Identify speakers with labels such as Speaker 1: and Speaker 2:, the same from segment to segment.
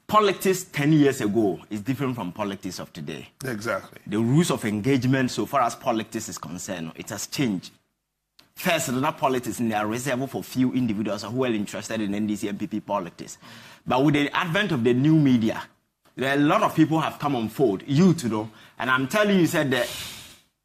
Speaker 1: politics 10 years ago is different from politics of today.
Speaker 2: Exactly.
Speaker 1: The rules of engagement, so far as politics is concerned, it has changed. First, the politics they are reserved for few individuals who are interested in NDC and PP politics. But with the advent of the new media, there are a lot of people have come on fold, youth, and I'm telling you, said the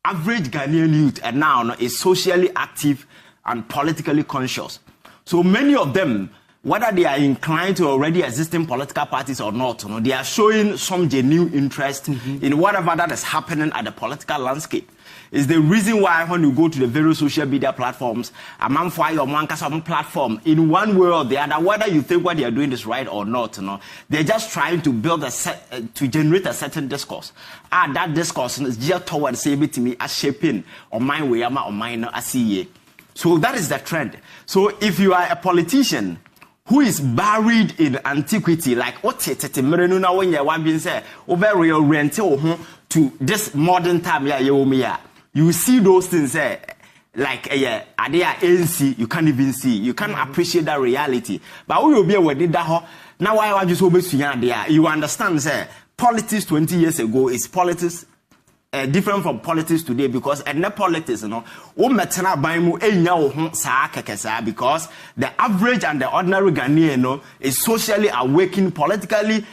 Speaker 1: average Ghanaian youth and now is socially active and politically conscious. So many of them, whether they are inclined to already existing political parties or not, they are showing some genuine interest in whatever that is happening at the political landscape. Is the reason why when you go to the various social media platforms, a man for your platform, in one way or the other, whether you think what they are doing is right or not, they're just trying to build to generate a certain discourse. That discourse is just towards say to me as shaping or my way or mine as see. So that is the trend. So if you are a politician who is buried in antiquity, like what when you want to say over real rent to this modern time, you see those things like ANC, you can't even see. You can't appreciate that reality. But we will be aware that now why are you so much there? You understand, politics 20 years ago is politics different from politics today, because and the politics, because the average and the ordinary Ghanaian is socially awakened, politically,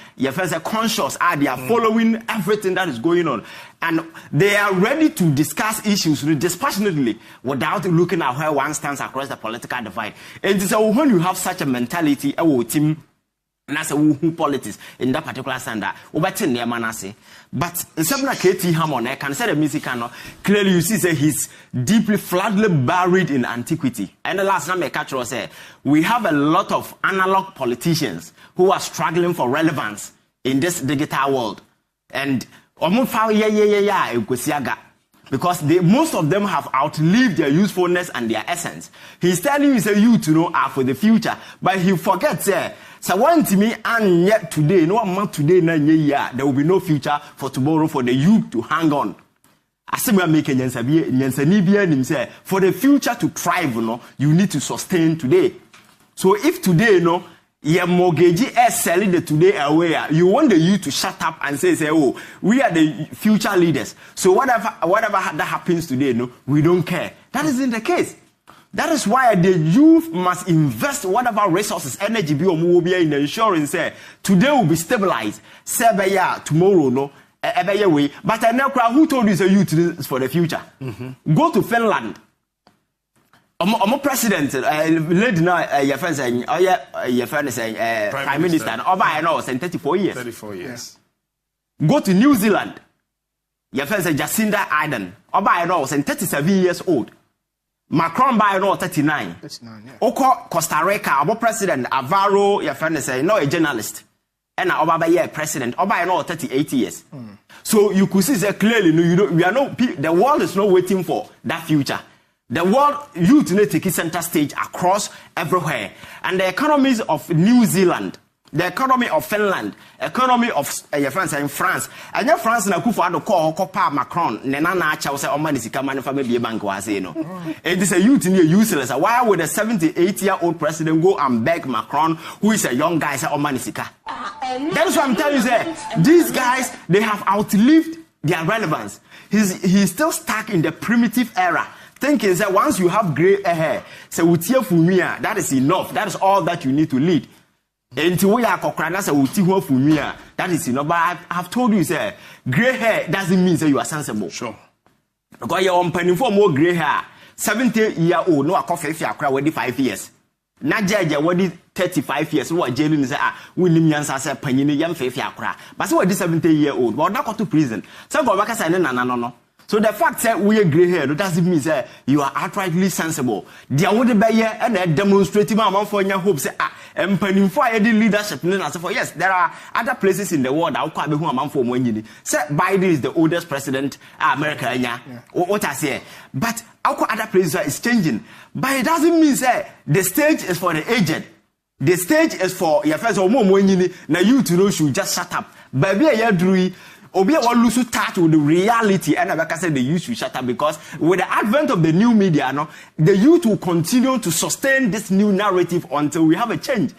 Speaker 1: conscious, they are following everything that is going on. And they are ready to discuss issues dispassionately without looking at where one stands across the political divide. And so when you have such a mentality, team, and that's a politics in that particular standard. But in something like Kyei Hammond, I can say the music clearly you see say he's deeply, flatly buried in antiquity. And the last time I catch was we have a lot of analog politicians who are struggling for relevance in this digital world. And because most of them have outlived their usefulness and their essence. He's telling you, say, you to know are for the future, but he forgets, so one to me, and yet today, no month today, there will be no future for tomorrow for the youth to hang on. As we are making for the future to thrive, you need to sustain today. So if today, your mortgage is selling the today away, you want the youth to shut up and say, oh, we are the future leaders. So whatever that happens today, we don't care. That isn't the case. That is why the youth must invest whatever resources, energy, in ensuring today will be stabilized. Tomorrow, but I know who told you the youth is for the future. Go to Finland. I'm president, lady now, your friend saying, your friend saying, Prime Minister, over I know, 34 years.
Speaker 2: 34 years.
Speaker 1: Go to New Zealand. Your friend say Jacinda Ardern, over I know, 37 years old. Macron by now 39.
Speaker 2: 39, yeah.
Speaker 1: Oko Costa Rica, our president, Alvaro, your friend say, no, a journalist. And our president, over I know 38 years. So you could see that clearly, the world is not waiting for that future. The world youth need to take center stage across everywhere. And the economies of New Zealand, the economy of Finland, economy of France and France. And your France na kufu ado call Macron, nena na acha say omanisika man fa be bank wa say no. It is a youth near useless. Why would a 78-year-old president go and beg Macron, who is a young guy, say omanisika? That's what I'm telling you, say these guys, they have outlived their relevance. He's still stuck in the primitive era. Thinking that once you have gray hair, say that is enough. That is all that you need to lead. Until we are that is enough. But I have told you, say gray hair doesn't mean that you are sensible.
Speaker 2: Sure.
Speaker 1: Because you're on penny for more gray hair. 70-year-old, no, a coffee if you are 5 years. Not judge what 35 years. What jailing is William Yansa penny young faith yakra. But what this 70-year-old? Well, not go to prison. So go back and no. So the fact that we are gray hair doesn't mean that you are outrightly sensible. There would be here and a demonstrative amount for your hopes. And penning for the leadership. Yes, there are other places in the world that will be who amount for money. Say Biden is the oldest president America. What I say. But other places is changing. But it doesn't mean that the stage is for the aged. The stage is for your first or more money. Now you to know should just shut up. Baby, a year Obi will lose touch with the reality, and like I said, the youth will shut up because with the advent of the new media, the youth will continue to sustain this new narrative until we have a change.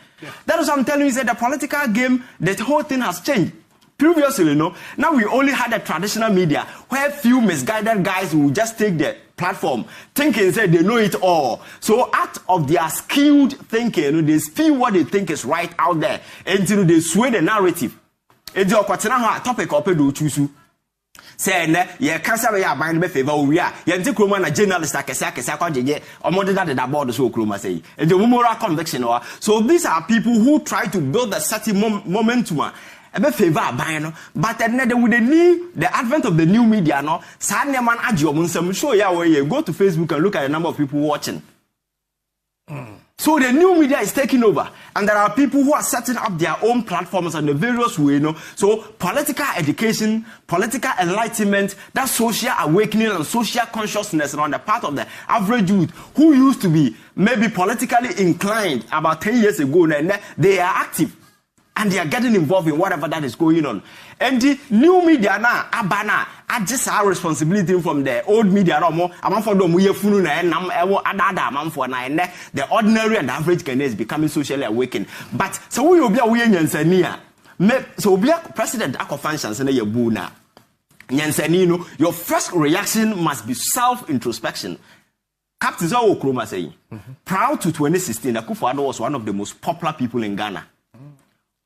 Speaker 1: That is what I'm telling you, the political game, the whole thing has changed. Previously, now we only had a traditional media where few misguided guys will just take the platform thinking say they know it all. So out of their skilled thinking, they spew what they think is right out there until they sway the narrative. It's your topic or do choose. Say ye cancer ya bind be favor we are ye kroma na journalist akese kwa jeje omodo that board so kroma say and the moral conviction. So these are people who try to build a certain momentum ebe favor ban, but then with the advent of the new media no sa man agye nsam show ya where go to Facebook and look at the number of people watching. So the new media is taking over, and there are people who are setting up their own platforms in the various ways. So political education, political enlightenment, that social awakening and social consciousness on the part of the average youth who used to be maybe politically inclined about 10 years ago, and they are active. And they are getting involved in whatever that is going on. And the new media now, abana, I just have responsibility from the old media. The ordinary and average Ghanaian is becoming socially awakened. But so we will be aware Nyansania. So we are president ako functions in your buna. Nyansanino, your first reaction must be self-introspection. Captain Zawo Kroma saying, proud to 2016, Akufo-Addo was one of the most popular people in Ghana.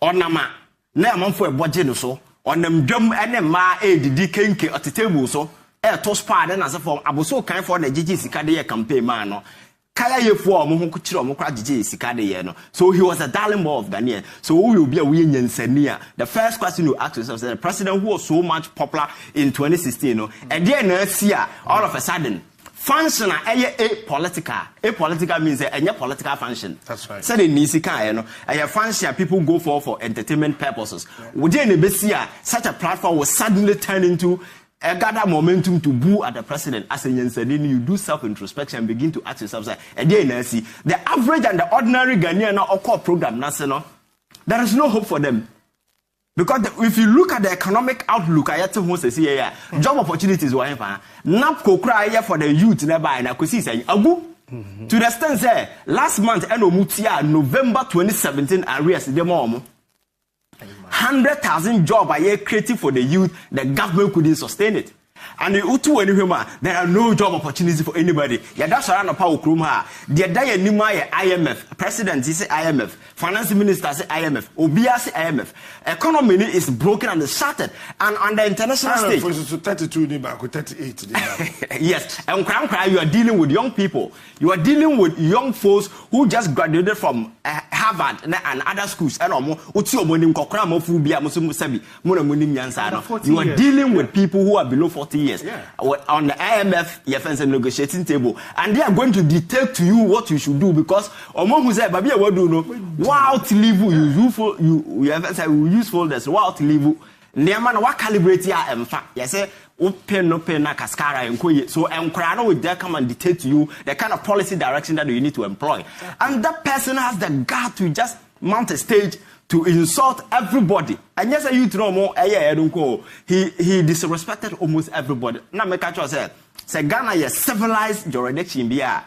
Speaker 1: Onama na amanfo eboje no so onam dwam ene ma edidi kenke otetable so to spa de na se form aboso kan for na gigi sika de ye campaign man no kaya yefo omo ho kire omo kra gigi sika de ye no. So he was a darling boy of Ghanaian. So we will be a we nyansania. The first question you ask yourself is the president who was so much popular in 2016 no and then na sia all of a sudden function apolitical. Apolitical means any political function.
Speaker 2: That's right.
Speaker 1: So the nisika, a function people go for entertainment purposes. Within the BCA, such a platform will suddenly turn into a gather momentum to boo at the president. As you do self-introspection and begin to ask yourself, the average and the ordinary Ghanaian or core program, there is no hope for them. Because if you look at the economic outlook, job opportunities were NAPCO cry for the youth nearby and I could see saying agu to the extent say last month November 2017 arrears the mom 100,000 jobs a year created for the youth, the government couldn't sustain it. And there are no job opportunities for anybody. Yeah, that's around the power kruma. The day Nima IMF, president is IMF, finance minister is IMF, Obia is IMF. Economy is broken and shattered. And on the international stage,
Speaker 2: 32 38.
Speaker 1: Yes, and you are dealing with young people. You are dealing with young folks who just graduated from Harvard and other schools. You are dealing with people who are below 40 years.
Speaker 2: Yeah.
Speaker 1: On the IMF, your friends and negotiating table, and they are going to dictate to you what you should do because who say, "Baby, what do you know? Wow, to leave you use folders. Wow, to leave. Neman what calibrate ya in fact, yes, open no pen na cascara and so Krano will there come and dictate to you the kind of policy direction that you need to employ, and that person has the guts to just mount a stage to insult everybody. And yes, you know more. He disrespected almost everybody. Now, make a choice. Say Ghana is civilized jurisdiction. Bia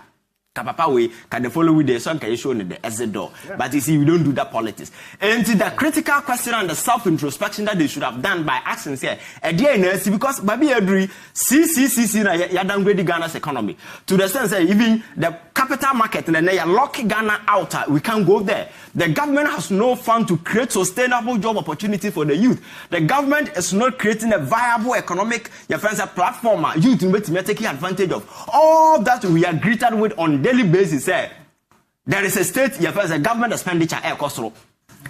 Speaker 1: kapapa we can the follow with the song can you show in the exit door. But you see, we don't do that politics. And the critical question and the self-introspection that they should have done by asking, say, because Babi Edri, CCCC na downgrade Ghana's economy to the sense that even the capital market and then they are locking Ghana out. We can't go there. The government has no fund to create sustainable job opportunity for the youth. The government is not creating a viable economic platform. Youth are taking advantage of all that we are greeted with on daily basis. There is a state, a government expenditure.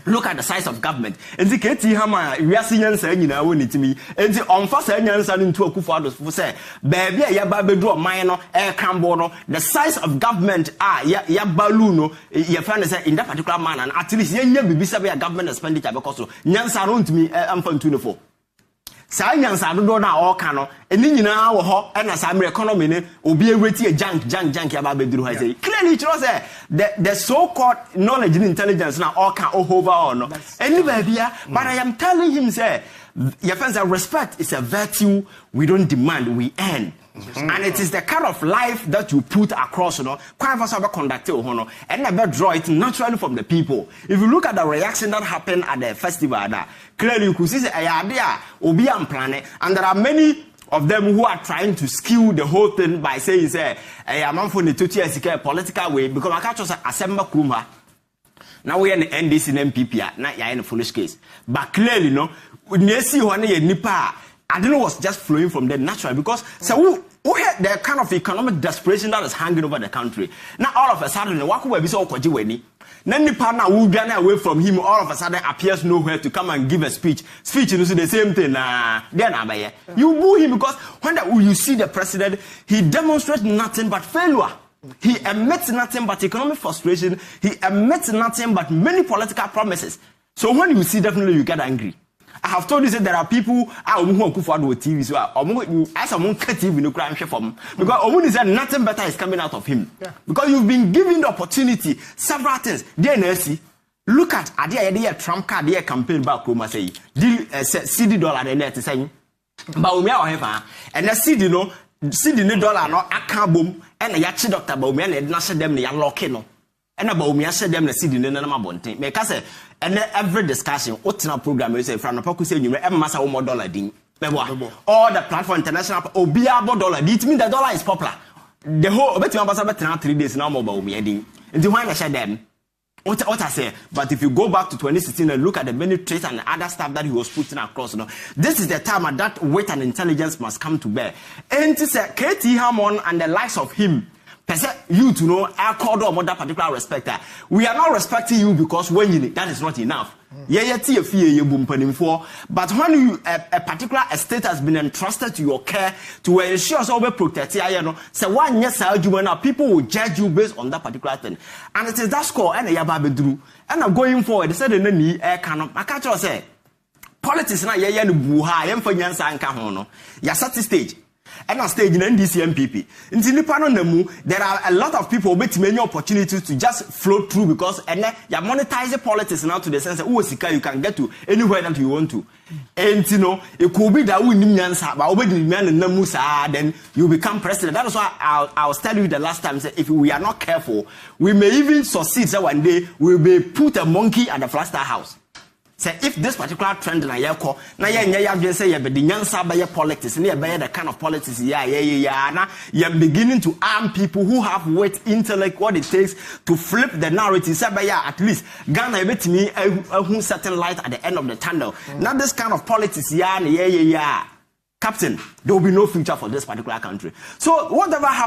Speaker 1: Look at the size of government. And the KT Hammer, we are seeing saying, it to me. And the on first answer into a Kufados for say, baby, Yababedo, minor, air cambono, the size of government, Yabaluno, your friend is in that particular manner, and at least you a government expenditure because Nyansa to me, I'm from 24. Science, I don't know all cano, and then you know, and as I'm economy, will be a witty junk about the clearly, it was the so called knowledge and intelligence now all can over on. Anyway, but I am telling him, say, your friends, respect is a virtue we don't demand, we earn. And it is the kind of life that you put across, quite for conduct, and never draw it naturally from the people. If you look at the reaction that happened at the festival, clearly you could see the idea Obi and planet, and there are many of them who are trying to skew the whole thing by saying, I'm on for the political way, because I can't just assemble Kruma. Now we are in the NDC and MPP, not in a foolish case. But clearly, when you see one nipa, I don't know what's just flowing from them naturally, because so we had the kind of economic desperation that is hanging over the country. Now all of a sudden, what could be so kwaji then nipa now who run away from him all of a sudden appears nowhere to come and give a speech. Speech is the same thing. You boo him because when you see the president, he demonstrates nothing but failure. He admits nothing but economic frustration. He admits nothing but many political promises. So when you see, definitely you get angry. I have told you that there are people who for TV, so as a TV no crime from because Omun said nothing better is coming out of him. Yeah. Because you've been given the opportunity, several things. DNC, look at idea Trump card, their campaign back Roma say CD dollar and net saying Baumia or ever, and the CD dollar no account boom and a yachi Dr. Baumia and Nasha them the Yalokino. And about me, I said them the CD in the Namabonte. Make us and every discussion, what's in our program is a friend of Poku saying you may massa more dollar ding. All the platform international Obiabo dollar. It means the dollar is popular. The whole bet you about 3 days now about me. And the one I said them. What I say, but if you go back to 2016 and look at the many traits and other stuff that he was putting across, this is the time that weight and intelligence must come to bear. And to say, Kyei Hammond and the likes of him. You to know, I called on that particular respect. We are not respecting you because when you that is not enough. But when you a particular estate has been entrusted to your care to ensure so be protected, so one yes, people will judge you based on that particular thing. And it is that score and a and I'm going forward. They said in the air cannot. I can't just say politics na buha for yansa and kahono. You're at the stage. And on stage in NDC MPP. In Nemu, there are a lot of people with many opportunities to just float through because and you monetize the politics now to the sense that you can get to anywhere that you want to. And it could be that we need answer, but then you become president. That is why I was telling you the last time, if we are not careful, we may even succeed. So one day we may put a monkey at the Flaster house. Say if this particular trend na yeko na ya say ya be the nyansa by politics na be the kind of politics na beginning to arm people who have weight intellect what it takes to flip the narrative say by at least Ghana betimi who certain light at the end of the tunnel. Not this kind of politics Captain, there will be no future for this particular country. So whatever happens